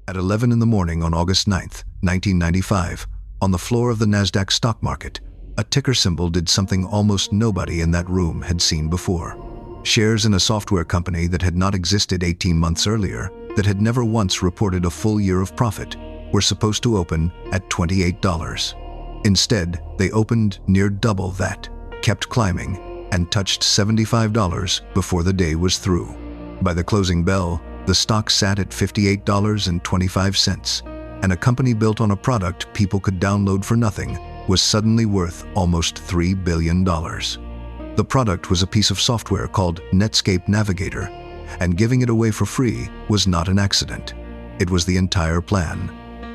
At 11 in the morning on August 9th, 1995, on the floor of the Nasdaq stock market, a ticker symbol did something almost nobody in that room had seen before. Shares in a software company that had not existed 18 months earlier, that had never once reported a full year of profit, were supposed to open at $28. Instead, they opened near double that, kept climbing, and touched $75 before the day was through. By the closing bell, the stock sat at $58.25, and a company built on a product people could download for nothing was suddenly worth almost $3 billion. The product was a piece of software called Netscape Navigator, and giving it away for free was not an accident. It was the entire plan.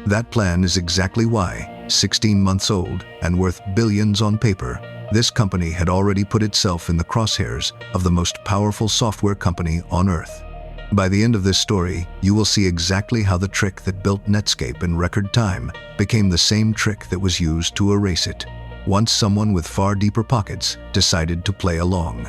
That plan is exactly why, 16 months old and worth billions on paper, this company had already put itself in the crosshairs of the most powerful software company on Earth. By the end of this story, you will see exactly how the trick that built Netscape in record time became the same trick that was used to erase it, once someone with far deeper pockets decided to play along.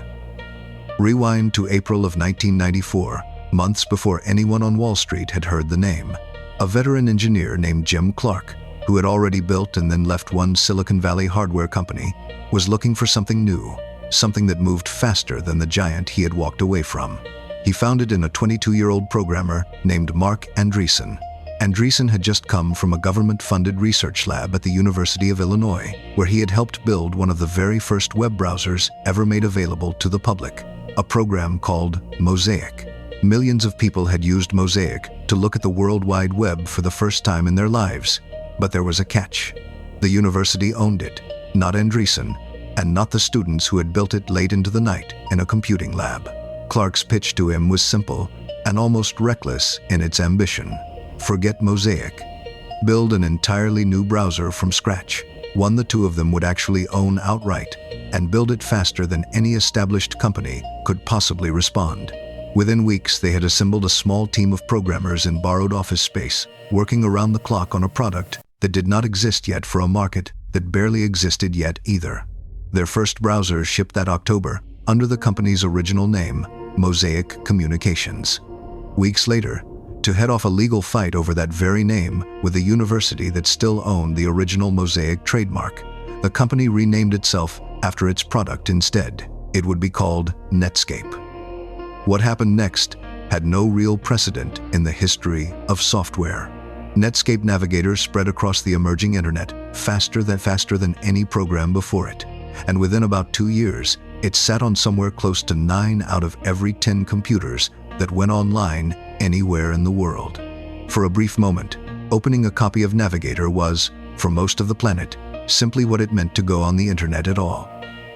Rewind to April of 1994, months before anyone on Wall Street had heard the name. A veteran engineer named Jim Clark, who had already built and then left one Silicon Valley hardware company, was looking for something new, something that moved faster than the giant he had walked away from. He found it in a 22-year-old programmer named Marc Andreessen. Andreessen had just come from a government-funded research lab at the University of Illinois, where he had helped build one of the very first web browsers ever made available to the public, a program called Mosaic. Millions of people had used Mosaic to look at the World Wide Web for the first time in their lives, but there was a catch. The university owned it, not Andreessen, and not the students who had built it late into the night in a computing lab. Clark's pitch to him was simple and almost reckless in its ambition. Forget Mosaic. Build an entirely new browser from scratch, one the two of them would actually own outright, and build it faster than any established company could possibly respond. Within weeks, they had assembled a small team of programmers in borrowed office space, working around the clock on a product that did not exist yet for a market that barely existed yet either. Their first browser shipped that October under the company's original name, Mosaic Communications. Weeks later, to head off a legal fight over that very name with the university that still owned the original Mosaic trademark, the company renamed itself after its product instead. It would be called Netscape. What happened next had no real precedent in the history of software. Netscape Navigator spread across the emerging internet faster than any program before it, and within about 2 years, it sat on somewhere close to 9 out of every 10 computers that went online anywhere in the world. For a brief moment, opening a copy of Navigator was, for most of the planet, simply what it meant to go on the internet at all.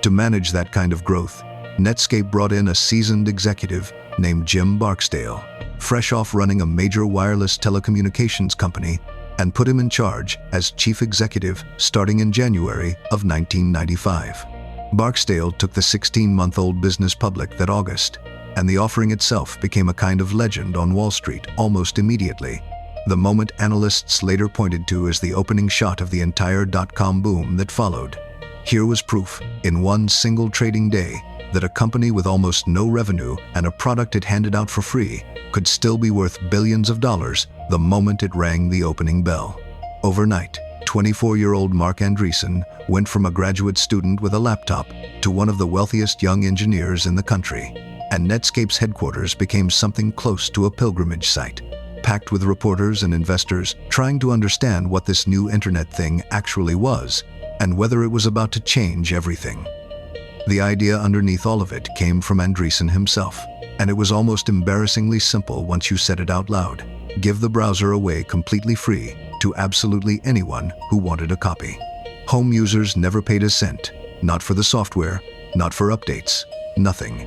To manage that kind of growth, Netscape brought in a seasoned executive named Jim Barksdale, fresh off running a major wireless telecommunications company, and put him in charge as chief executive starting in January of 1995. Barksdale took the 16-month-old business public that August, and the offering itself became a kind of legend on Wall Street almost immediately, the moment analysts later pointed to as the opening shot of the entire dot-com boom that followed. Here was proof, in one single trading day, that a company with almost no revenue and a product it handed out for free could still be worth billions of dollars the moment it rang the opening bell. Overnight, 24-year-old Marc Andreessen went from a graduate student with a laptop to one of the wealthiest young engineers in the country, and Netscape's headquarters became something close to a pilgrimage site, packed with reporters and investors trying to understand what this new internet thing actually was and whether it was about to change everything. The idea underneath all of it came from Andreessen himself, and it was almost embarrassingly simple once you said it out loud. Give the browser away completely free to absolutely anyone who wanted a copy. Home users never paid a cent, not for the software, not for updates, nothing.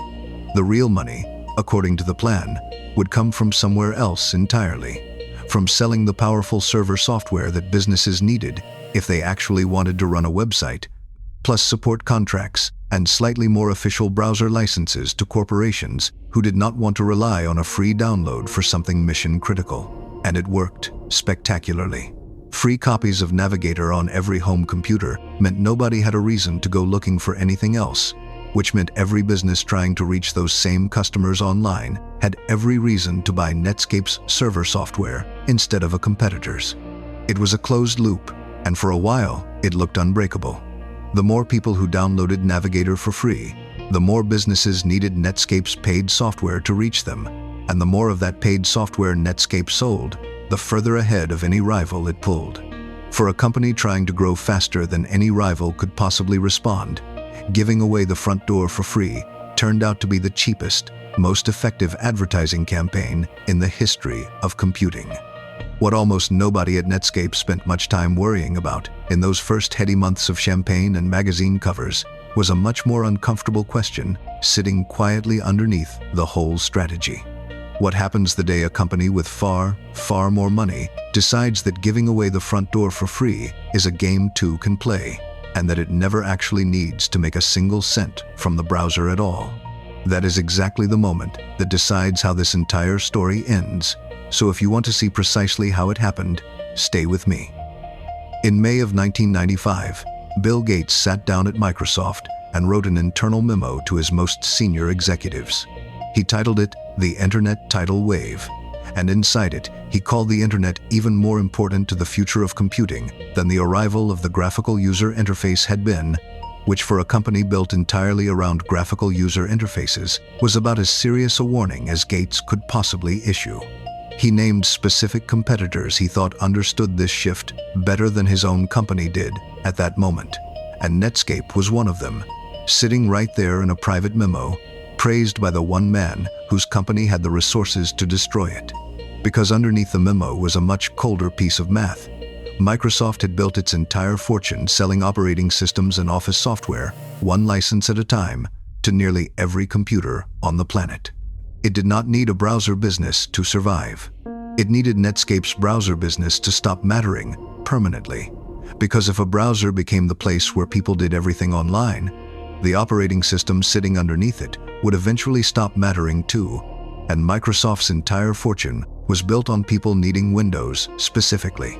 The real money, according to the plan, would come from somewhere else entirely, from selling the powerful server software that businesses needed if they actually wanted to run a website, plus support contracts and slightly more official browser licenses to corporations who did not want to rely on a free download for something mission-critical. And it worked spectacularly. Free copies of Navigator on every home computer meant nobody had a reason to go looking for anything else. which meant every business trying to reach those same customers online had every reason to buy Netscape's server software instead of a competitor's. It was a closed loop, and for a while, it looked unbreakable. The more people who downloaded Navigator for free, the more businesses needed Netscape's paid software to reach them, and the more of that paid software Netscape sold, the further ahead of any rival it pulled. For a company trying to grow faster than any rival could possibly respond, giving away the front door for free turned out to be the cheapest, most effective advertising campaign in the history of computing. What almost nobody at Netscape spent much time worrying about in those first heady months of champagne and magazine covers was a much more uncomfortable question sitting quietly underneath the whole strategy. What happens the day a company with far more money decides that giving away the front door for free is a game two can play, and that it never actually needs to make a single cent from the browser at all? That is exactly the moment that decides how this entire story ends. So if you want to see precisely how it happened, stay with me. In May of 1995, Bill Gates sat down at Microsoft and wrote an internal memo to his most senior executives. He titled it The Internet Tidal Wave, and inside it, he called the Internet even more important to the future of computing than the arrival of the graphical user interface had been, which for a company built entirely around graphical user interfaces was about as serious a warning as Gates could possibly issue. He named specific competitors he thought understood this shift better than his own company did at that moment, and Netscape was one of them, sitting right there in a private memo, praised by the one man whose company had the resources to destroy it. Because underneath the memo was a much colder piece of math. Microsoft had built its entire fortune selling operating systems and office software, one license at a time, to nearly every computer on the planet. It did not need a browser business to survive. It needed Netscape's browser business to stop mattering permanently. Because if a browser became the place where people did everything online, the operating system sitting underneath it would eventually stop mattering too, and Microsoft's entire fortune was built on people needing Windows specifically.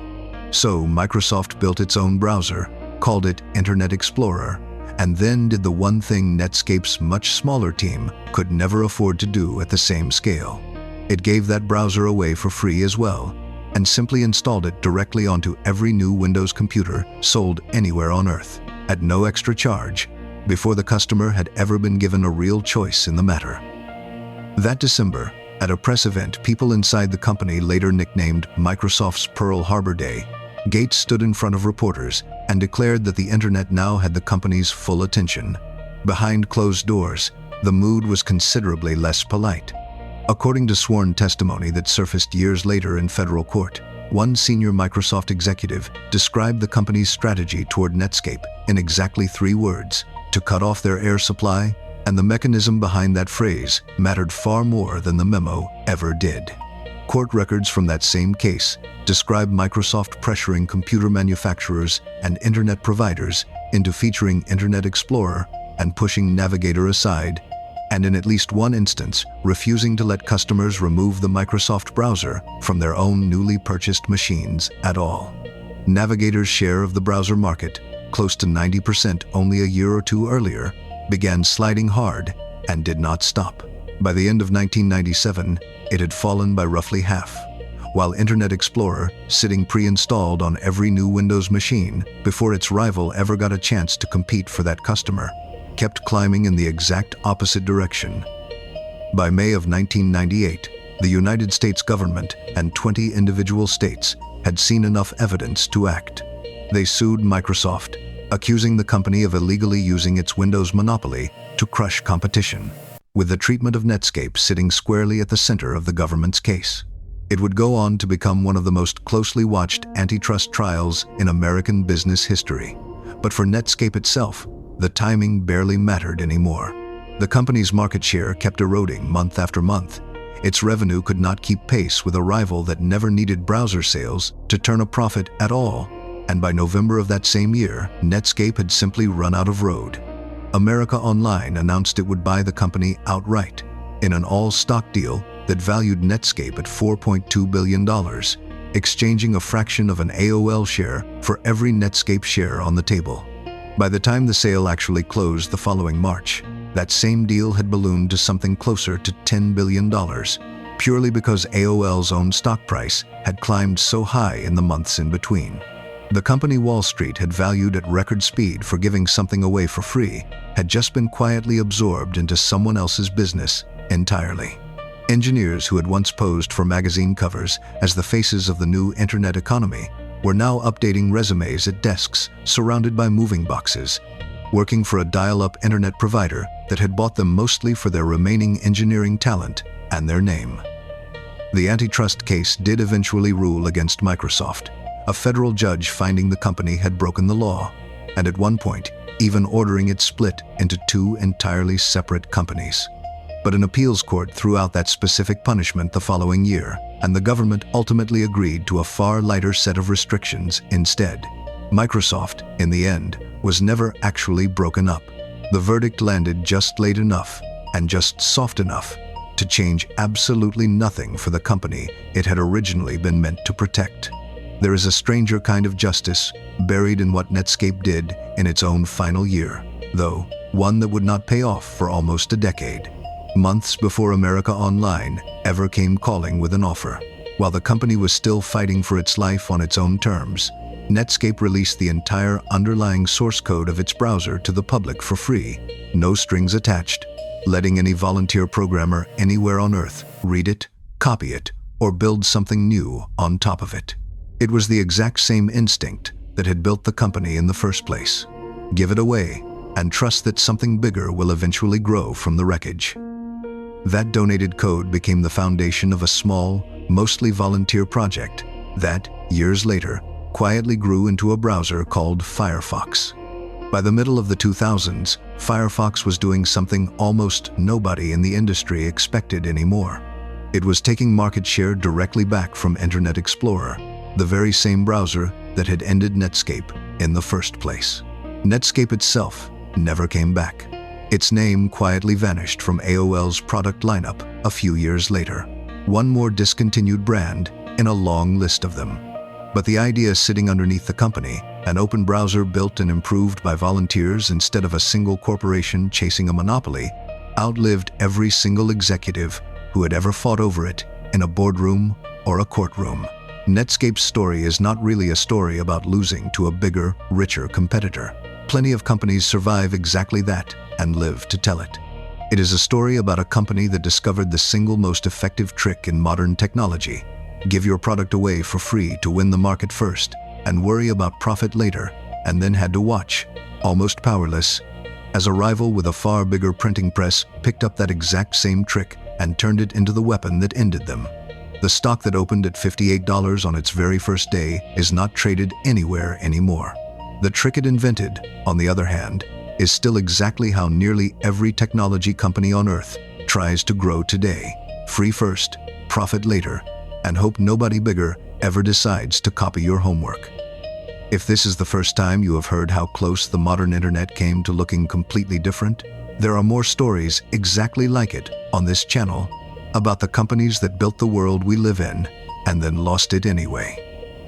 So Microsoft built its own browser, called it Internet Explorer, and then did the one thing Netscape's much smaller team could never afford to do at the same scale. It gave that browser away for free as well, and simply installed it directly onto every new Windows computer sold anywhere on Earth, at no extra charge, before the customer had ever been given a real choice in the matter. That December, at a press event people inside the company later nicknamed Microsoft's Pearl Harbor Day, Gates stood in front of reporters and declared that the internet now had the company's full attention. Behind closed doors, the mood was considerably less polite. According to sworn testimony that surfaced years later in federal court, one senior Microsoft executive described the company's strategy toward Netscape in exactly 3 words: to cut off their air supply, and the mechanism behind that phrase mattered far more than the memo ever did. Court records from that same case describe Microsoft pressuring computer manufacturers and internet providers into featuring Internet Explorer and pushing Navigator aside, and in at least one instance, refusing to let customers remove the Microsoft browser from their own newly purchased machines at all. Navigator's share of the browser market, close to 90% only a year or two earlier, began sliding hard and did not stop. By the end of 1997, it had fallen by roughly half, while Internet Explorer, sitting pre-installed on every new Windows machine before its rival ever got a chance to compete for that customer, kept climbing in the exact opposite direction. By May of 1998, the United States government and 20 individual states had seen enough evidence to act. They sued Microsoft, accusing the company of illegally using its Windows monopoly to crush competition, with the treatment of Netscape sitting squarely at the center of the government's case. It would go on to become one of the most closely watched antitrust trials in American business history. But for Netscape itself, the timing barely mattered anymore. The company's market share kept eroding month after month. Its revenue could not keep pace with a rival that never needed browser sales to turn a profit at all, and by November of that same year, Netscape had simply run out of road. America Online announced it would buy the company outright in an all-stock deal that valued Netscape at $4.2 billion, exchanging a fraction of an AOL share for every Netscape share on the table. By the time the sale actually closed the following March, That same deal had ballooned to something closer to $10 billion, purely because AOL's own stock price had climbed so high in the months in between. The company Wall Street had valued at record speed for giving something away for free had just been quietly absorbed into someone else's business entirely. Engineers who had once posed for magazine covers as the faces of the new internet economy were now updating resumes at desks surrounded by moving boxes, working for a dial-up internet provider that had bought them mostly for their remaining engineering talent and their name. The antitrust case did eventually rule against Microsoft, a federal judge finding the company had broken the law, and at one point even ordering it split into two entirely separate companies. But an appeals court threw out that specific punishment the following year, and the government ultimately agreed to a far lighter set of restrictions instead. Microsoft, in the end, was never actually broken up. The verdict landed just late enough and just soft enough to change absolutely nothing for the company it had originally been meant to protect. There is a stranger kind of justice buried in what Netscape did in its own final year, though one that would not pay off for almost a decade. Months before America Online ever came calling with an offer, while the company was still fighting for its life on its own terms, Netscape released the entire underlying source code of its browser to the public for free, no strings attached, letting any volunteer programmer anywhere on Earth read it, copy it, or build something new on top of it. It was the exact same instinct that had built the company in the first place. Give it away, and trust that something bigger will eventually grow from the wreckage. That donated code became the foundation of a small, mostly volunteer project that, years later, quietly grew into a browser called Firefox. By the middle of the 2000s, Firefox was doing something almost nobody in the industry expected anymore. It was taking market share directly back from Internet Explorer, the very same browser that had ended Netscape in the first place. Netscape itself never came back. Its name quietly vanished from AOL's product lineup a few years later. One more discontinued brand in a long list of them. But the idea sitting underneath the company, an open browser built and improved by volunteers instead of a single corporation chasing a monopoly, outlived every single executive who had ever fought over it in a boardroom or a courtroom. Netscape's story is not really a story about losing to a bigger, richer competitor. Plenty of companies survive exactly that and live to tell it. It is a story about a company that discovered the single most effective trick in modern technology: give your product away for free to win the market first and worry about profit later, and then had to watch, almost powerless, as a rival with a far bigger printing press picked up that exact same trick and turned it into the weapon that ended them. The stock that opened at $58 on its very first day is not traded anywhere anymore. The trick it invented, on the other hand, is still exactly how nearly every technology company on Earth tries to grow today: free first, profit later, and hope nobody bigger ever decides to copy your homework. If this is the first time you have heard how close the modern internet came to looking completely different, there are more stories exactly like it on this channel about the companies that built the world we live in and then lost it anyway.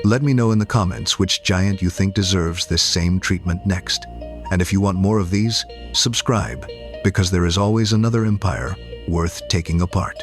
Let me know in the comments which giant you think deserves this same treatment next. And if you want more of these, subscribe, because there is always another empire worth taking apart.